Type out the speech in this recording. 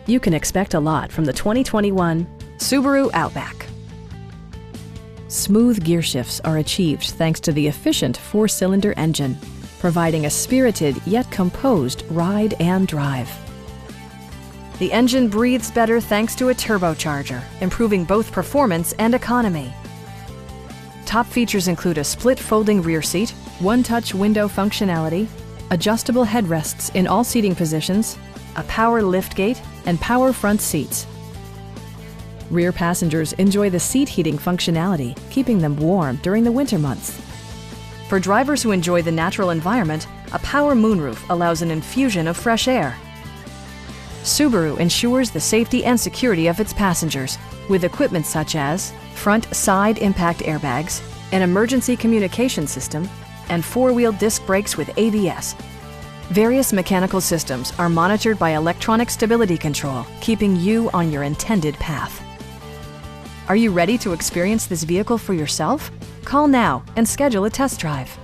You can expect a lot from the 2021 Subaru Outback. Smooth gear shifts are achieved thanks to the efficient 4-cylinder engine, providing a spirited yet composed ride and drive. The engine breathes better thanks to a turbocharger, improving both performance and economy. Top features include a split folding rear seat, one-touch window functionality, adjustable headrests in all seating positions, a power liftgate, and power front seats. Rear passengers enjoy the seat heating functionality, keeping them warm during the winter months. For drivers who enjoy the natural environment, a power moonroof allows an infusion of fresh air. Subaru ensures the safety and security of its passengers with equipment such as front side impact airbags, an emergency communication system, and 4-wheel disc brakes with ABS. Various mechanical systems are monitored by electronic stability control, keeping you on your intended path. Are you ready to experience this vehicle for yourself? Call now and schedule a test drive.